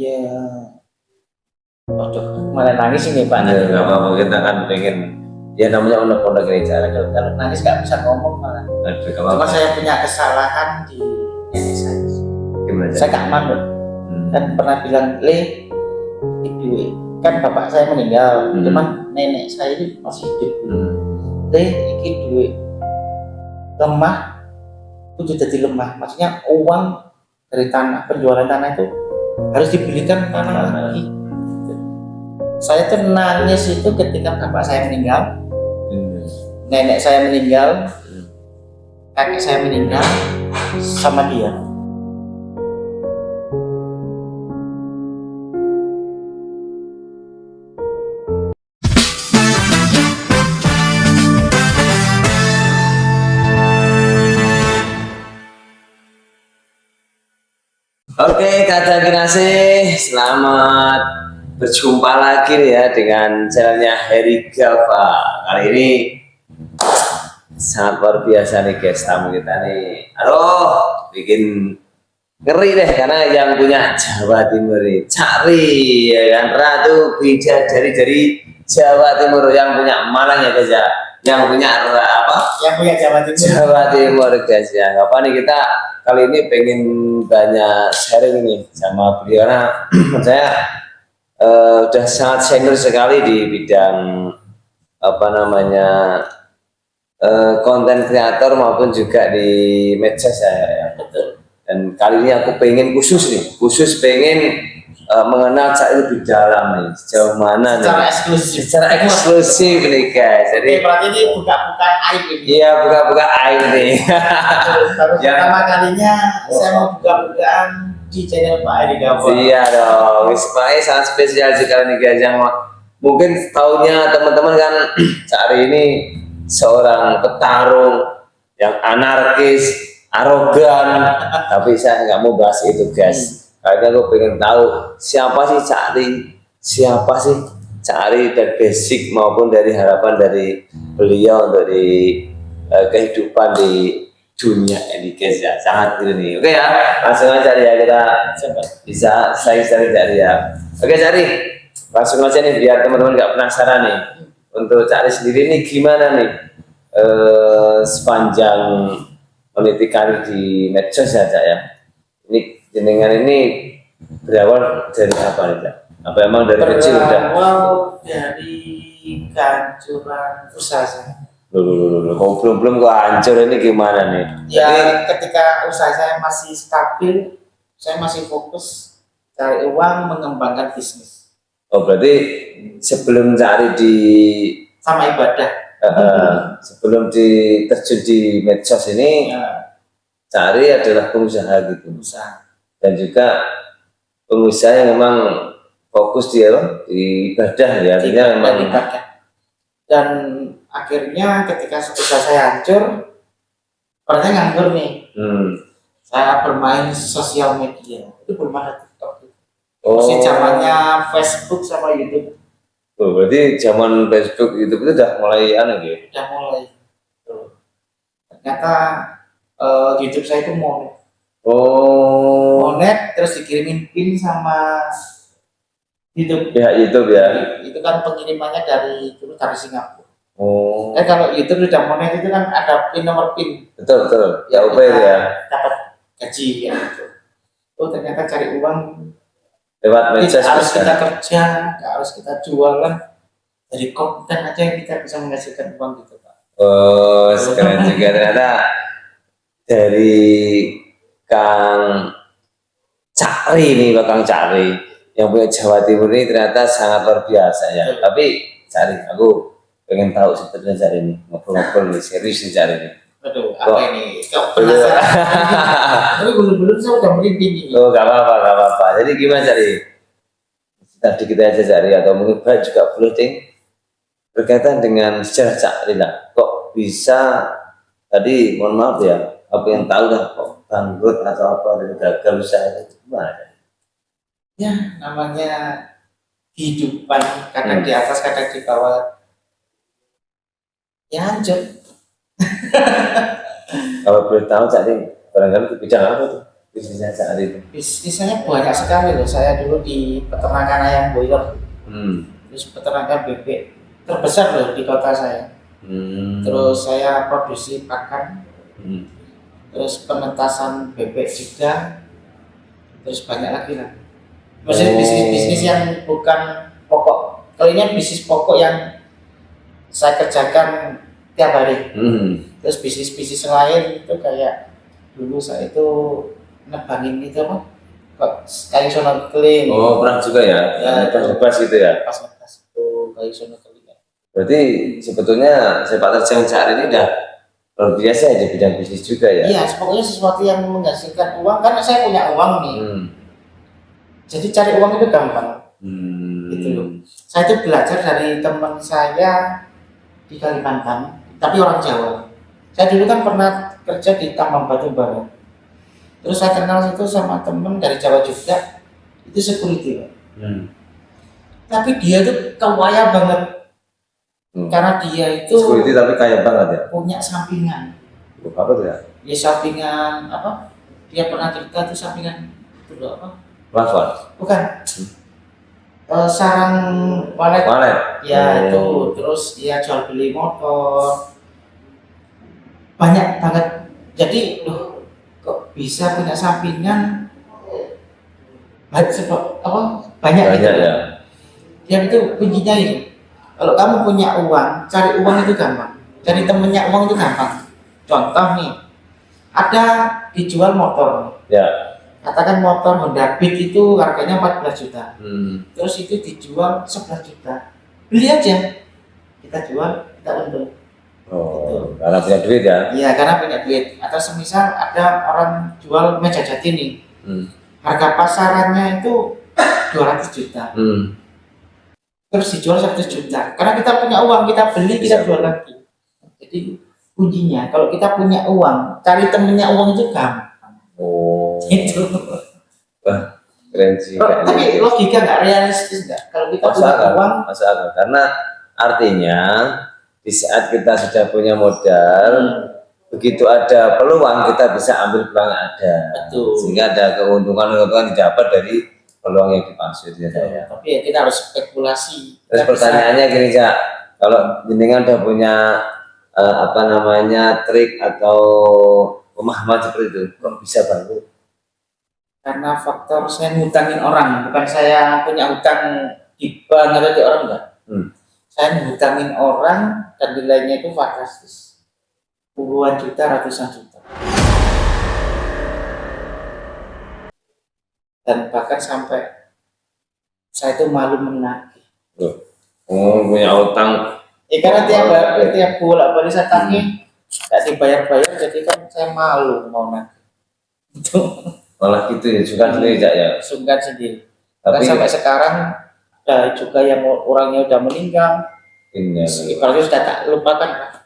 Ya, waduh, malah nangis ini Pak. Ya, nggak apa-apa, kita kan pengen ya namanya undang-undang gereja. Kalau nangis nggak bisa ngomong malah. Aduh, nggak Cuma apa-apa. saya punya kesalahan di nenek saya. Gimana? Saya nggak malu. Kan pernah bilang, itu kan bapak saya meninggal, cuman nenek saya ini masih hidup. Iki duit lemah, itu jadi lemah. Maksudnya uang dari tanah, penjualan tanah itu harus dibelikan tanah lagi. Saya tuh nangis itu ketika bapak saya meninggal, nenek saya meninggal, kakek saya meninggal, sama dia. Oke, kata kinasih, selamat berjumpa lagi nih ya dengan channelnya Heri Gava. Kali ini sangat luar biasa nih guys, tamu kita nih. Aduh, bikin ngeri deh karena yang punya Jawa Timur nih, Cakri ya kan, Ratu Bidadari dari Jawa Timur, yang punya Malang ya guys ya, yang punya apa? Yang punya Jawa Timur. Jawa Timur guys ya. Apa nih, kita kali ini pengen banyak sharing nih sama beliau karena saya udah sangat senior sekali di bidang apa namanya konten kreator maupun juga di medsos ya. Dan kali ini aku pengen khusus pengen mengenal Cak lebih dalam nih, sejauh mana secara eksklusif nih guys. Jadi berarti ini buka-buka aib ini. Iya, buka-buka aib nih. Baru pertama kalinya saya mau buka-bukaan di channel Pak Heri Gava. Iya dong, Wismai sangat spesial sekali nih guys, yang mungkin taunya teman-teman kan Cak ini seorang petarung yang anarkis, arogan, tapi saya nggak mau bahas itu guys. Karena aku pengen tahu siapa sih Cak dari basic maupun dari harapan dari beliau dari kehidupan di dunia ini guys ya, sangat gitu nih. Oke ya, langsung aja ya, kita bisa saya cari ya. Oke Cari, langsung aja nih biar teman-teman nggak penasaran nih. Untuk Cari sendiri nih gimana nih sepanjang meniti karir di medsos ya Cak ya. Ini jenengan ini berawal dari apa nih Cak? Apa emang dari kecil udah? Berawal dari kehancuran usaha saya. Loh, belum kok hancur, ini gimana nih? Ya, ketika usaha saya masih stabil, saya masih fokus cari uang, mengembangkan bisnis. Oh, berarti sebelum cari di sama ibadah, sebelum terjun di medsos ini, Cari adalah pengusaha gitu. Dan juga pengusaha yang memang fokus di ibadah ya, artinya memang ibadah. Dan akhirnya ketika usaha saya hancur, pernah nganggur nih. Saya bermain sosial media, itu belum ada TikTok. Masih zamannya Facebook sama YouTube. Oh, berarti zaman Facebook, YouTube itu udah mulai aneh ya? Udah mulai. Ternyata YouTube saya itu monet. Monet terus dikirimin pin sama YouTube. Ya YouTube ya. Itu kan pengirimannya dari Singapura. Kalau YouTube udah monet itu kan ada pin, nomor pin. Betul. Ya UP ya. Dapat gaji ya gitu. Ternyata cari uang lewat medsos. Harus kita kerja, nggak harus kita jualan. Dari konten aja yang kita bisa menghasilkan uang gitu Pak. Oh, keren juga ternyata. Dari Kang Cakri nih, Kang Cakri yang punya Jawa Timur ini ternyata sangat luar biasa ya. Tapi Cakri, aku pengen tahu sebenarnya Cakri ini, ngobrol-ngobrol nih, serius nih Cakri ini. Aduh, apa ini? Kau penasaran? Tapi belum saya udah merinding. Oh, gak apa-apa. Jadi gimana Cakri? Tadi kita aja Cakri, atau mungkin juga boleh ding berkaitan dengan sejarah Cakri lah. Kok bisa tadi, mohon maaf ya, apa yang tahu lah kok bangkrut atau apa dari gagal usaha itu gimana? Ya namanya kehidupan, kadang di atas kadang di bawah, ya hancur. Kalau boleh tahu Cak, barangkali di bidang apa tuh? bisnisnya saat itu? Bisnisnya banyak sekali loh. Saya dulu di peternakan ayam boiler, terus peternakan bebek terbesar loh di kota saya. Terus saya produksi pakan, terus penetasan bebek juga, terus banyak lagi lah. Maksudnya bisnis-bisnis yang bukan pokok. Kalau ini bisnis pokok yang saya kerjakan tiap hari. Terus bisnis-bisnis lain itu kayak dulu saya itu nebangin itu apa? Kayu snorkeling. Oh, pernah juga ya? Ya, Pas gitu ya? Pas itu kayu snorkeling. Berarti sebetulnya sepak terjang saat ini udah luar biasa ya di bidang bisnis juga ya? Iya, pokoknya sesuatu yang menghasilkan uang, karena saya punya uang nih. Jadi cari uang itu gampang. Gitu loh. Saya itu belajar dari teman saya di Kalimantan, tapi orang Jawa. Saya dulu kan pernah kerja di tambang batu bara. Terus saya kenal itu sama temen dari Jawa juga, itu security, Pak. Tapi dia tuh kaya banget, karena dia itu security tapi kaya banget ya? punya sampingan. Apa tuh ya? Dia sampingan apa? Dia pernah cerita tuh sampingan itu loh, apa? Plafon? Bukan. Sarang walet. Ya itu, terus dia jual beli motor. Banyak banget. Jadi loh, kok bisa punya sampingan? Banyak gitu. Ya. Dia itu kuncinya itu. Kalau kamu punya uang, cari uang itu gampang. Cari temennya uang itu gampang. Contoh nih, ada dijual motor. Ya. Katakan motor Honda Beat itu harganya 14 juta. Terus itu dijual 11 juta. Beli aja. Kita jual, kita untung. Oh, karena punya duit ya? Iya, karena punya duit. Atau semisal ada orang jual meja jati nih. Harga pasarannya itu 200 juta. Terus dijual 100 juta. Karena kita punya uang, kita beli, kita jual lagi. Jadi kuncinya, kalau kita punya uang, cari temennya uang itu gampang. Oh, Itu. wah, keren sih. Tapi logika nggak realistis nggak? Kalau kita punya uang, masuk akal. Karena artinya di saat kita sudah punya modal, begitu ada peluang kita bisa ambil peluang yang ada. Betul. Sehingga ada keuntungan didapat dari peluang yang dimaksud ya saya. Tapi ya kita harus spekulasi. Terus pertanyaannya gini Cak, kalau jenengan udah punya trik atau pemahaman seperti itu, kok bisa bangkrut? Karena faktor saya ngutangin orang, bukan saya punya hutang di bank atau di orang enggak. Saya ngutangin orang dan nilainya itu fantastis, puluhan juta, ratusan juta, dan bahkan sampai saya itu malu menagih. Oh, punya utang. Karena tiap bulan balik saya tagih nggak dibayar-bayar, jadi kan saya malu mau nagih. Itu Malah gitu ya, juga sendiri Cak ya. sungkan sendiri. Tapi sampai sekarang ada juga yang orangnya udah meninggal. Ibaratnya sudah tak lupakan.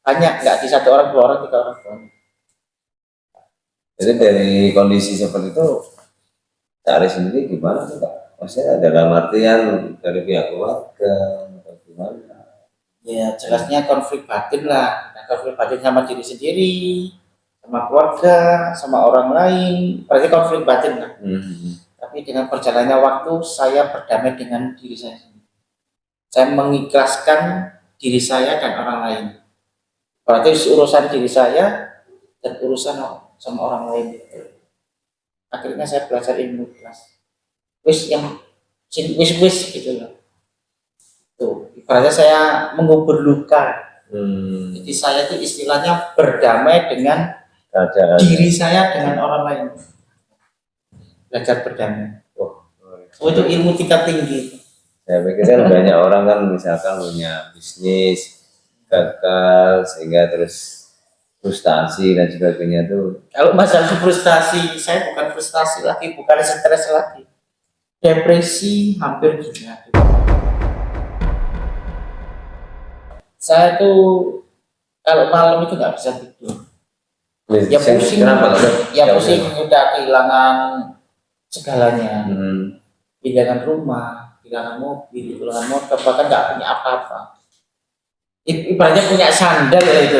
Banyak, nggak di satu orang, dua orang, tiga orang. Jadi dari kondisi seperti itu, cari sendiri gimana tuh Kak? Maksudnya dalam artian dari pihak keluarga atau gimana? Ya jelasnya konflik batin lah. Nah, konflik batin sama diri sendiri, sama keluarga, sama orang lain. Berarti konflik batin lah. Tapi dengan berjalannya waktu, saya berdamai dengan diri saya sendiri. Saya mengikhlaskan diri saya dan orang lain. Berarti urusan diri saya dan urusan sama orang lain. Akhirnya saya belajar ilmu ikhlas. Wis gitu loh. Tuh, ibaratnya saya mengubur luka. Jadi saya itu istilahnya berdamai dengan diri saya dengan orang lain. Belajar berdamai. Itu ilmu tingkat tinggi. Saya pikir kan banyak orang kan misalkan punya bisnis gagal sehingga terus frustasi dan sebagainya tuh. Kalau masalah frustasi, saya bukan frustasi lagi, bukan stres lagi. Depresi hampir gila. Saya tuh kalau malam itu nggak bisa tidur. Ya pusing, pusing udah kehilangan segalanya. Kehilangan rumah, kehilangan mobil, kehilangan motor, bahkan nggak punya apa-apa. Ibaratnya punya sandal itu.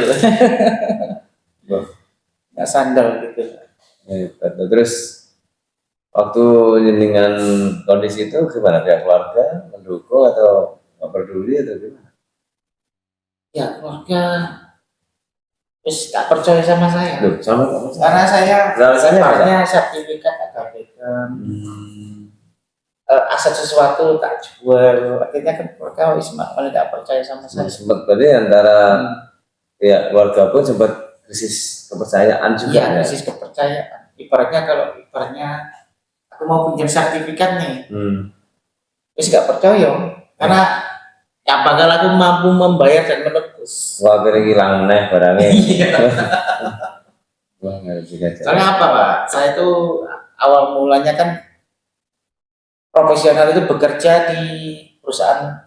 Nggak sandal gitu. Hebat. Terus waktu dengan kondisi itu gimana, pihak keluarga mendukung atau nggak peduli atau gimana? Ya keluarga terus gak percaya sama saya. Loh, sama kamu. Karena saya Alasannya apa? sifatnya sertifikat agak pegang. Aset sesuatu tak jual, akhirnya kan keluarga Ismail tidak percaya sama saya. Sempat berarti antara pihak keluarga pun sempat krisis kepercayaan juga. Iya, krisis kepercayaan. Ibaratnya kalau aku mau pinjam sertifikat nih, terus gak percaya, karena ya bakal aku mampu membayar dan menebus. Wah, kira hilang nih barangnya. Iya. Wah, nggak bisa. Soalnya apa Pak? Saya itu awal mulanya kan profesional itu bekerja di perusahaan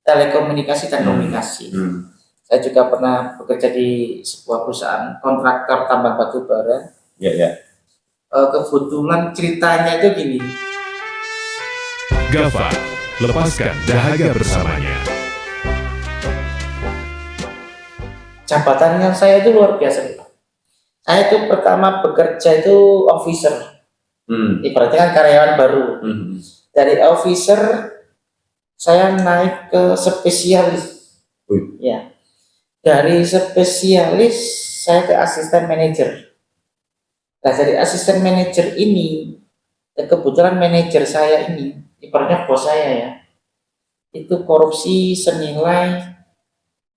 telekomunikasi dan komunikasi. Saya juga pernah bekerja di sebuah perusahaan kontraktor tambang batu bara. Ya, ya. Kebetulan ceritanya itu gini. Gava, lepaskan dahaga bersamanya. Jabatannya saya itu luar biasa. Saya itu pertama bekerja itu officer. Ibaratnya kan karyawan baru. Dari officer saya naik ke spesialis. Ya. Dari spesialis saya ke asisten manajer. Nah, dari asisten manajer ini, kebetulan manajer saya ini, ibaratnya bos saya ya, itu korupsi senilai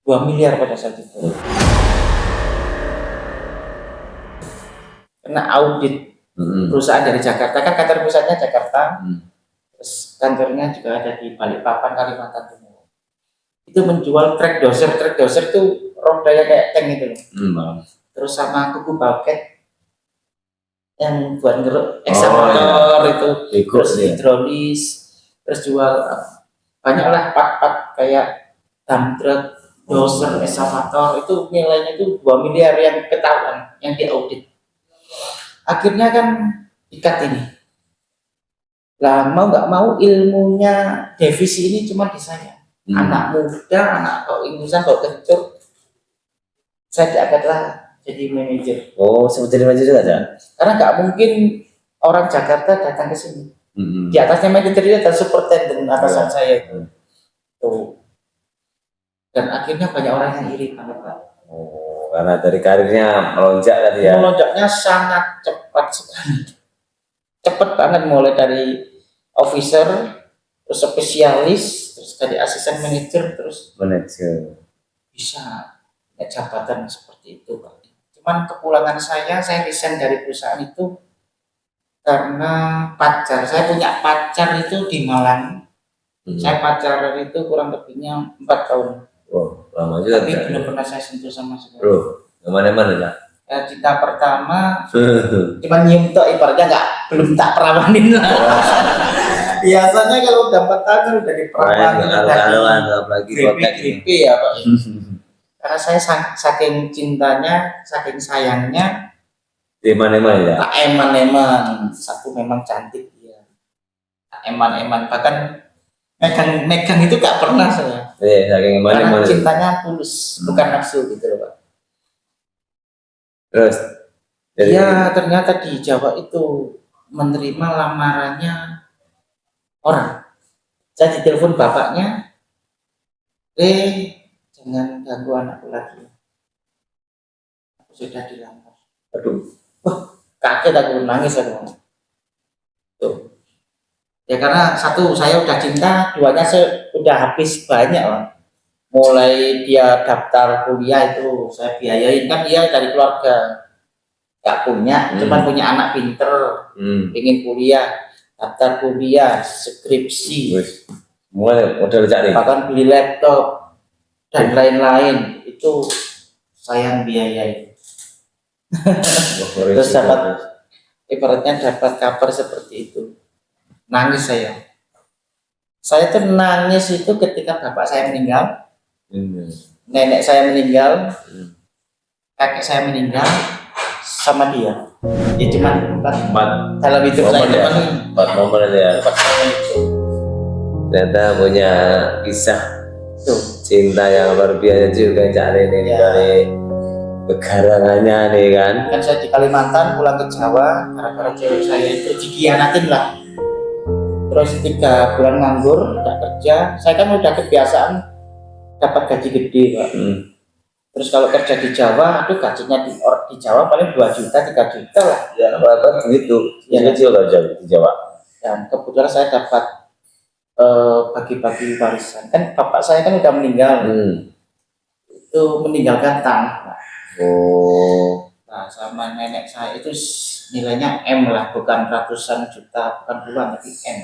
2 miliar pada saat itu. Kena audit perusahaan dari Jakarta, kan kantor pusatnya Jakarta, terus kantornya juga ada di Balikpapan, Kalimantan Timur. Itu menjual trek dozer itu rodanya kayak tank gitu loh. Terus sama kuku baket yang buat ngeruk eksavator itu, terus hidrolis, terus jual banyaklah part-part kayak dump truck, dozer, eksavator, itu nilainya itu 2 miliar yang ketahuan, yang diaudit. Akhirnya kan ikat ini. Lah mau nggak mau ilmunya divisi ini cuma di saya. Anak muda, anak kau ingusan, kau kencur, saya diangkatlah jadi manajer. Oh, sempat jadi manajer juga, Cak? Karena nggak mungkin orang Jakarta datang ke sini. Di atasnya manajer itu ada superintendent atasan saya itu. Tuh. Dan akhirnya banyak orang yang iri banget, Pak. Oh, karena dari karirnya melonjak tadi ya. Melonjaknya sangat cepat sekali. Cepat banget, mulai dari officer, terus spesialis, terus dari asisten manajer, terus manajer. Bisa jabatan seperti itu, Pak. Cuman kepulangan saya resign dari perusahaan itu karena pacar. Saya punya pacar itu di Malang. Saya pacaran itu kurang lebihnya 4 tahun. Wow, lama juga. Tapi belum pernah saya sentuh sama sekali. Bro, kemana-mana ya? Cinta pertama, cuman nyium tok, ibaratnya belum tak perawanin lah. Biasanya kalau udah 4 tahun udah diperawanin, apalagi gripi ya Pak. Karena saya saking cintanya, saking sayangnya, eman-eman ya. tak eman-eman. Satu memang cantik dia, tak eman-eman, bahkan megang itu gak pernah saya. Iya, saking eman-eman. Karena cintanya tulus, bukan nafsu gitu loh Pak. Terus? Dia ternyata di Jawa itu menerima lamarannya orang. Saya ditelepon bapaknya, jangan ganggu anakku lagi. Aku sudah dilamar. Aduh. Wah, kaget aku, nangis aku. Tuh. Ya karena satu, saya udah cinta, duanya saya udah habis banyak Pak. Mulai dia daftar kuliah itu saya biayain, kan dia dari keluarga gak punya, cuman punya anak pinter, ingin kuliah, daftar kuliah, skripsi, modal cari, bahkan beli laptop dan lain-lain, itu saya yang biayain. Terus dapat, ibaratnya dapat kabar seperti itu, nangis saya. Saya tuh nangis itu ketika bapak saya meninggal, nenek saya meninggal, kakek saya meninggal, sama dia. Ya cuma empat dalam hidup saya, empat momen ya. Ternyata punya kisah cinta yang luar biasa juga, Cak Rene dari kegarangannya nih kan. Kan saya di Kalimantan pulang ke Jawa gara-gara cewek saya itu dikhianatin lah. Terus 3 bulan nganggur nggak kerja, saya kan udah kebiasaan dapat gaji gede Pak. Terus kalau kerja di Jawa, aduh gajinya di Jawa paling 2 juta 3 juta lah. Ya rata begitu. Ya. Kecil kalau di Jawa. Dan kebetulan saya dapat bagi-bagi warisan. Kan bapak saya kan udah meninggal, itu meninggalkan tanah Pak. Oh. Nah, sama nenek saya itu nilainya M lah, bukan ratusan juta, bukan puluhan, tapi M.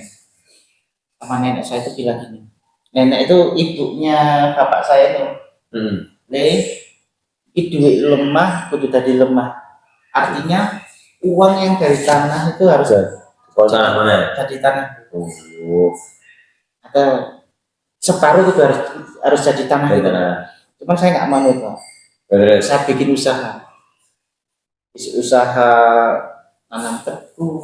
Sama nenek saya itu bilang gini, nenek itu ibunya bapak saya itu, Le, ini duit lemah, kudu tadi lemah. Artinya uang yang dari tanah itu harus Kalau tanah mana? jadi tanah. Oh. Atau separuh itu harus jadi tanah. Dari Gitu. tanah. Cuman saya nggak mau itu. Terus. Saya bikin usaha. Usaha tanam tebu,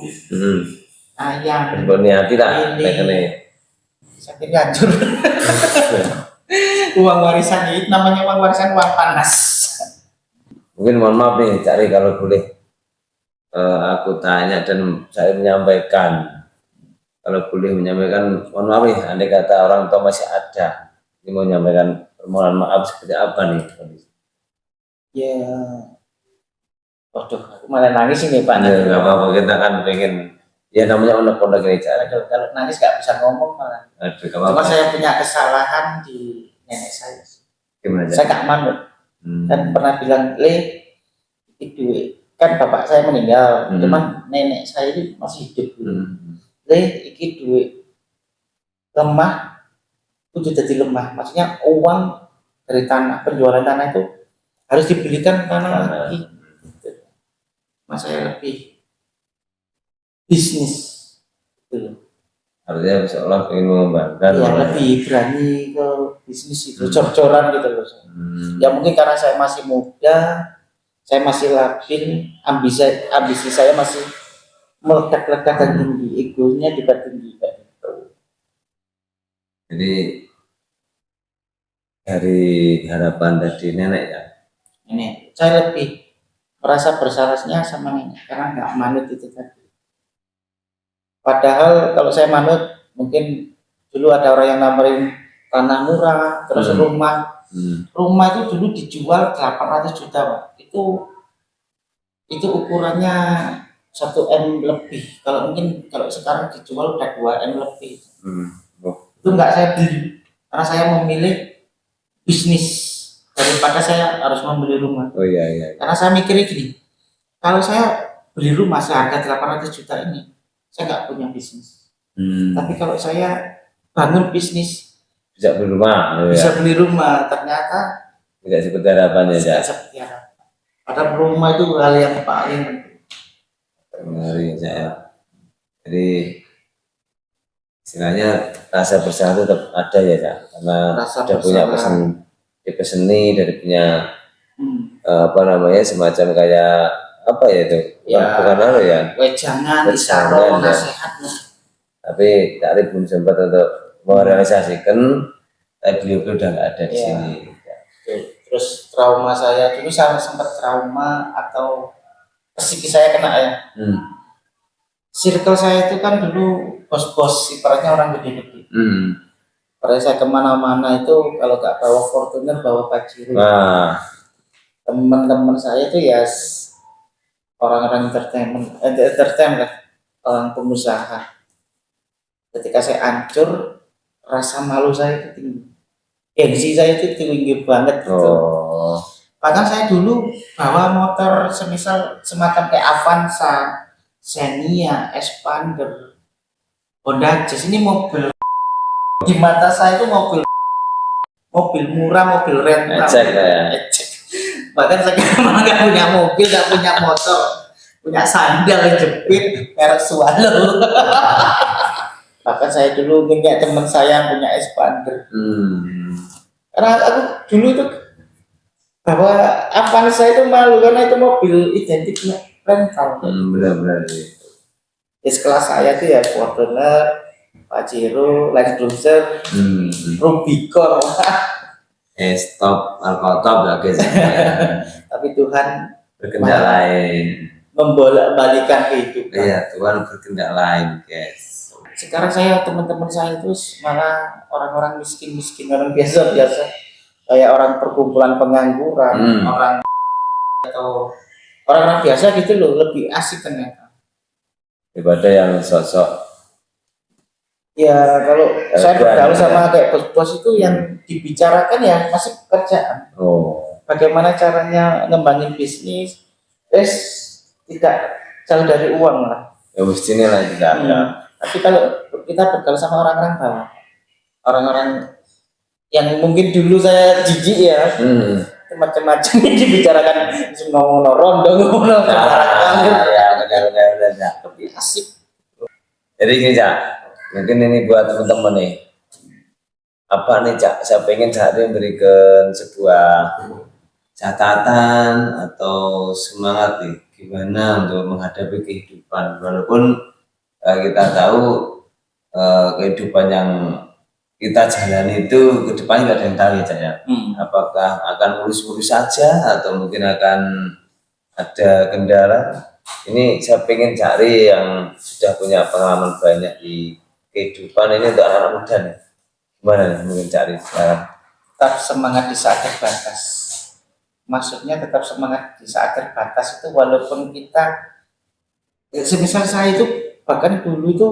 ayam. Berniati lah, ini. Saya kira hancur. Uang warisan itu namanya uang warisan, uang panas. Mungkin mohon maaf nih, cari kalau boleh aku tanya dan saya menyampaikan, kalau boleh menyampaikan, mohon maaf nih, andai kata orang tua masih ada, ini mau menyampaikan permohonan maaf seperti apa nih? Ya, waduh, aku malah nangis ini Pak. Ya, nggak apa-apa, kita kan pengen, ya namanya undang-undang ini cara. Aduh, kalau nangis nggak bisa ngomong malah. Aduh, nggak Cuma apa-apa. saya punya kesalahan di nenek saya. Gimana aja? Saya nggak manut. Kan pernah bilang, Le, itu kan bapak saya meninggal, cuman nenek saya itu masih hidup. Le, iki duit lemah, itu jadi lemah. Maksudnya uang dari tanah, penjualan tanah itu harus dibelikan tanah lagi. Mas saya lebih bisnis. Gitu. Artinya seolah ingin mengembangkan. Ya, lebih berani ke bisnis itu, cor-coran gitu loh. Ya mungkin karena saya masih muda, saya masih labil, ambisi saya masih meledak-ledak dan tinggi, egonya juga tinggi kayak gitu. Jadi dari harapan dari nenek ya. Ini saya lebih merasa bersalahnya sama nenek karena nggak manut itu tadi. Padahal kalau saya manut, mungkin dulu ada orang yang nawarin tanah murah, terus rumah itu dulu dijual 800 juta Pak. Itu ukurannya 1 M lebih. Kalau sekarang dijual udah 2 M lebih. Itu nggak saya beli karena saya memilih bisnis daripada saya harus membeli rumah. Oh iya. Karena saya mikirnya gini, kalau saya beli rumah seharga 800 juta ini, saya nggak punya bisnis. Tapi kalau saya bangun bisnis, Bisa beli rumah. bisa beli rumah, ternyata Tidak seperti harapannya ya. tidak seperti harapan. Padahal rumah itu hal yang paling penting. Mari saya. Jadi istilahnya rasa bersalah tetap ada ya Cak. Karena Rasa sudah punya bersalah. keseni dari punya apa namanya semacam kayak apa ya itu bukan apa ya Wejangan, Wejangan, isyarat, ya. nasihat. tapi tak belum sempat untuk merealisasikan tapi beliau udah nggak ada di Ya. sini. Terus trauma saya dulu, saya sempat trauma atau psikis saya kena ya. Circle saya itu kan dulu bos-bos, ibaratnya orang gede-gede. Pada saya kemana-mana itu kalau nggak bawa Fortuner, bawa Pajero. Nah, Teman-teman saya itu ya orang-orang entertain lah, orang pengusaha. Ketika saya hancur, rasa malu saya itu tinggi, gengsi saya itu tinggi banget gitu. Bahkan saya dulu bawa motor semisal semacam kayak Avanza, Xenia, Expander, Honda Jazz, ini mobil di mata saya itu mobil murah, mobil rental. Ecek. Bahkan saya malah nggak punya mobil, nggak punya motor, punya sandal jepit merek Swallow. Bahkan saya dulu punya teman saya yang punya Expander. Karena aku dulu itu bahwa Avanza itu malu karena itu mobil identiknya rental. Benar-benar. Di sekelas saya itu ya Fortuner, Pajero, Land Cruiser, Rubicon. Stop alkohol ya guys. Tapi Tuhan Berkehendak lain. membolak-balikan kehidupan. Iya, Tuhan berkehendak lain guys. Sekarang teman-teman saya itu malah orang-orang miskin-miskin, orang biasa-biasa, kayak orang perkumpulan pengangguran, orang atau orang-orang biasa gitu loh, lebih asik ternyata. Daripada yang sosok Ya kalau saya bergaul sama kayak bos-bos itu yang dibicarakan ya masih pekerjaan. Bagaimana caranya ngembangin bisnis, tidak jauh dari uang lah. ya mestinya lah tidak ada. Tapi kalau kita bergaul sama orang-orang bawah, orang-orang yang mungkin dulu saya jijik ya, macam-macam yang dibicarakan, ngomong rondo, ngomong ya benar. lebih asik. Jadi gini Cak, mungkin ini buat teman-teman nih. Apa nih Cak, saya pengen Cak memberikan sebuah catatan atau semangat nih gimana untuk menghadapi kehidupan, walaupun kita tahu kehidupan yang kita jalani itu ke depannya nggak ada yang tahu ya Cak ya. Apakah akan mulus-mulus saja atau mungkin akan ada kendala. Ini saya pengen cari yang sudah punya pengalaman banyak di kehidupan ini untuk anak muda nih. Gimana nih mungkin cari sekarang? Tetap semangat di saat terbatas. Maksudnya tetap semangat di saat terbatas itu walaupun kita, semisal saya itu bahkan dulu itu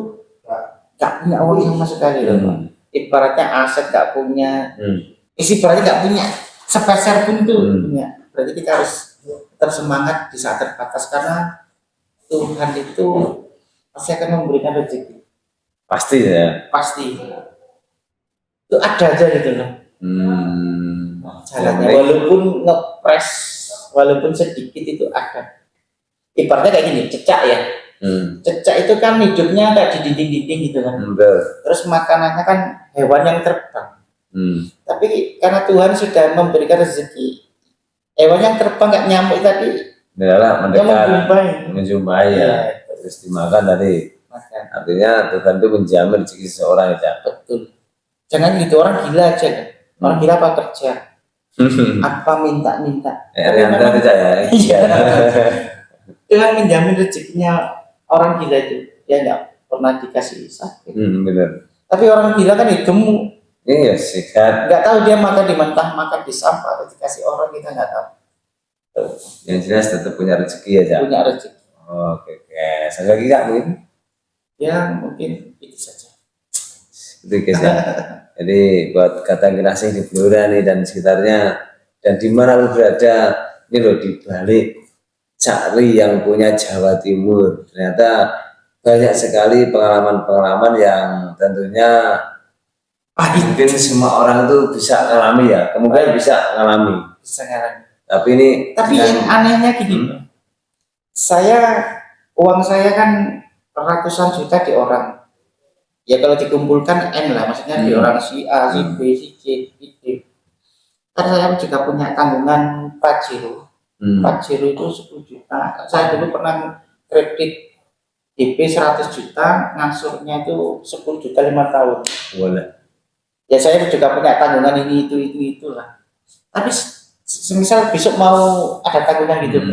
nggak punya uang sama sekali loh Pak. Ibaratnya aset nggak punya, ibaratnya nggak punya sepeser pun tuh punya. Berarti kita harus tetap semangat di saat terbatas karena Tuhan itu pasti akan memberikan rezeki. Pasti ya. Pasti. Itu ada aja gitu loh. Jalannya walaupun ngepres, walaupun sedikit itu ada. Ibaratnya kayak gini, cecak ya. Cecak itu kan hidupnya kayak di dinding-dinding gitu kan. Terus makanannya kan hewan yang terbang. Tapi karena Tuhan sudah memberikan rezeki, hewan yang terbang nggak nyamuk tadi, menjumpai ya. Terus dimakan tadi. Artinya Tuhan itu menjamin rezeki seseorang ya. Betul. Jangan gitu, orang gila aja kan. Orang gila apa kerja? Apa minta-minta? Yang ya. Iya. Tuhan menjamin rezekinya orang gila itu. Dia nggak pernah dikasih sakit. Benar. Tapi orang gila kan gemuk. Iya sehat. Nggak tahu dia makan di mentah, makan di sampah, atau dikasih orang kita nggak tahu. Yang jelas tetap punya rezeki ya. Punya rezeki. Oke. Saya lagi nggak mungkin? Ya mungkin itu saja. Itu guys ya. Jadi buat kata generasi di Blora nih dan sekitarnya dan di mana lu berada, ini loh di balik Cakri yang punya Jawa Timur. Ternyata banyak sekali pengalaman-pengalaman yang tentunya mungkin semua orang itu bisa ngalami ya, kemungkinan bisa ngalami. Bisa ngalami. Tapi yang anehnya gini, uang saya kan ratusan juta di orang. Ya kalau dikumpulkan N lah, maksudnya di orang si A, si B, si C, si D. Karena saya juga punya tanggungan Pajero. Pajero itu 10 juta. Saya dulu pernah kredit DP 100 juta, ngasurnya itu 10 juta 5 tahun. Boleh. Ya saya juga punya tanggungan ini, itu lah. Tapi semisal besok mau ada tanggungan gitu,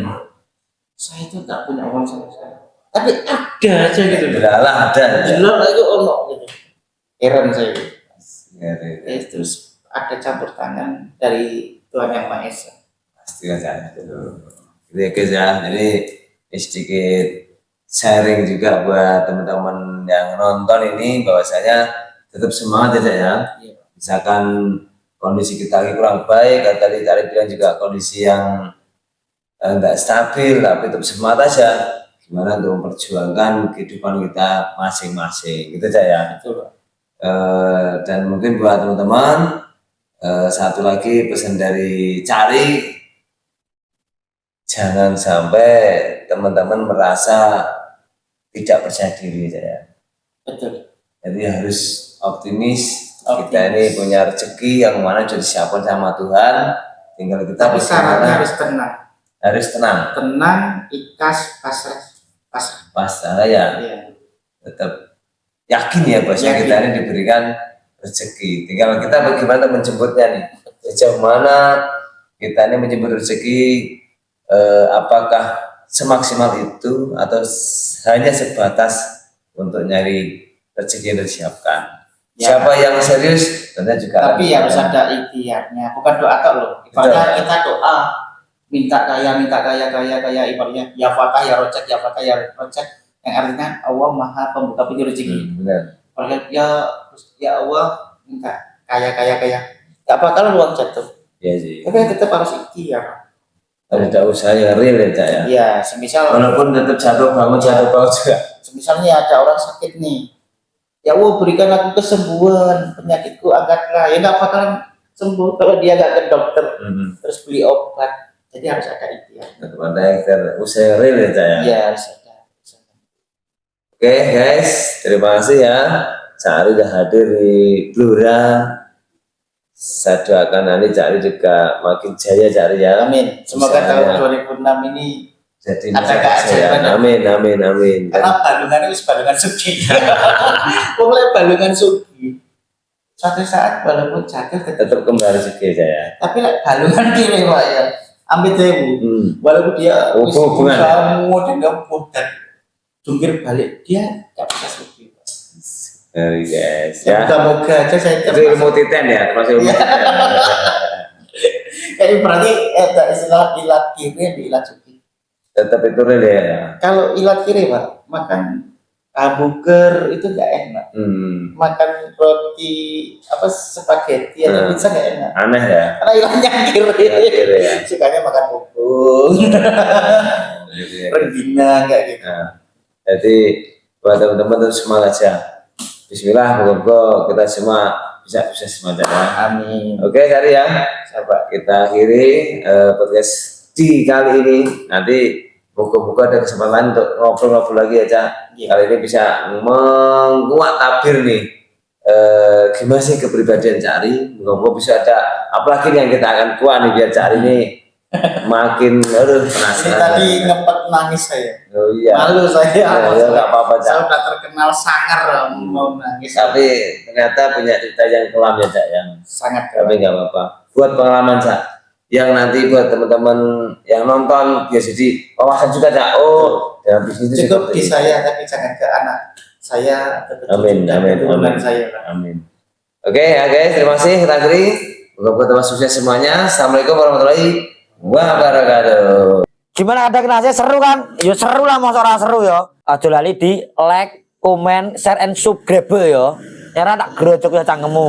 saya itu nggak punya uang sama sekali. Tapi ada aja gitu. Ada. Jelas itu gitu. Heran saya. Terus ada campur tangan dari Tuhan Yang Maha Esa. Pasti aja itu. Gitu ya guys ya. Jadi sedikit sharing juga buat teman-teman yang nonton ini bahwasanya tetap semangat ya. Misalkan kondisi kita lagi kurang baik, tadi bilang juga kondisi yang enggak stabil, tapi tetap semangat aja. Gimana untuk memperjuangkan kehidupan kita masing-masing, gitu aja ya. Dan mungkin buat teman-teman satu lagi pesan dari Cari, jangan sampai teman-teman merasa tidak percaya diri ya. Betul. Jadi harus optimis. Kita ini punya rezeki yang mana sudah disiapkan sama Tuhan, tinggal kita. Tapi syaratnya harus tenang. Harus tenang. Tenang, ikhlas, pasrah ya. Tetap yakin ya bahwa kita ini diberikan rezeki. Tinggal kita bagaimana menjemputnya nih. sejauh mana kita ini menyebut rezeki, apakah semaksimal itu atau hanya sebatas untuk nyari rezeki yang disiapkan. Ya. Siapa yang serius tentunya juga Tapi harus ada ikhtiarnya, bukan doa tok loh. Ibaratnya kita doa minta kaya ibaratnya ya fatah ya rojak yang artinya Allah maha pembuka pintu rezeki. Benar. Ya Allah minta kaya gak bakal uang jatuh, Iya sih. tapi tetap harus ikhtiar. Ada usaha yang real ya, Cak, ya. Ya semisal Walaupun tetap jatuh bangun juga. semisalnya ada orang sakit nih, ya Allah berikan aku kesembuhan penyakitku angkatlah, ya nggak bakalan sembuh kalau dia nggak ke dokter terus beli obat. Jadi harus ada ikhtiar. Ada usaha yang real ya, Cak, ya. Ya harus ada. Oke guys, terima kasih ya. Cak Ali udah hadir di Blora. Saya doakan nanti Cak Ali juga makin jaya, Cak Ali ya. Amin. Semoga Usahanya tahun 2006 ini jadi ada keajaiban. Amin, amin, amin. karena balungan itu balungan sugi. Mulai balungan sugi. Suatu saat walaupun jatuh Tetap kembali rezeki saya. tapi like, balungan kiri Pak ya. Ambil dewu. Walaupun dia Hubungan. kamu dan kamu dan jungkir balik dia nggak bisa sugi. Guys, ya. Moga-moga aja saya Itu ilmu titen ya, termasuk ilmu titen. Kayak berarti ada istilah ilat kiri di ilat sugi. Tetap itu real ya. Kalau ilat kiri Pak, makan hamburger itu nggak enak. Makan roti apa spaghetti atau pizza nggak enak. Aneh ya. Karena ilatnya kiri. Kiri ya. Sukanya makan bubur, Gitu ya. rengginang kayak gitu. Nah, jadi buat teman-teman terus semangat ya. Bismillah, moga kita semua bisa semuanya. Amin. Oke, Cari ya. Sahabat. Kita akhiri podcast di kali ini. Nanti moga-moga ada kesempatan untuk ngobrol-ngobrol lagi ya, Cak. Iya. Kali ini bisa menguat tabir nih. Gimana sih kepribadian Cari? Moga-moga bisa ada apalagi yang kita akan kuat nih biar Cari ini makin Ini penasaran. tadi ngempet nangis saya. Oh iya. Malu saya. Ya, nggak apa-apa, Cak. Saya udah terkenal sangar mau nangis. Tapi ternyata punya cerita yang kelam ya, Cak, yang Sangat tapi nggak apa-apa. Buat pengalaman, Cak, yang nanti buat teman-teman yang nonton biar jadi wawasan juga, Cak. Oh, dalam bisnis itu cukup di seperti ini. saya tapi jangan ke anak saya. Amin, amin, Turunan amin. saya. Pak. Amin. Oke ya guys, terima kasih kita akhiri. Moga-moga teman sukses semuanya. Assalamualaikum warahmatullahi wabarakatuh. Gimana ada kenasnya seru kan? Ya seru lah, masa orang seru ya. Aja lali di like, komen, share and subscribe ya. Nyara tak gerocok ya cangkemmu.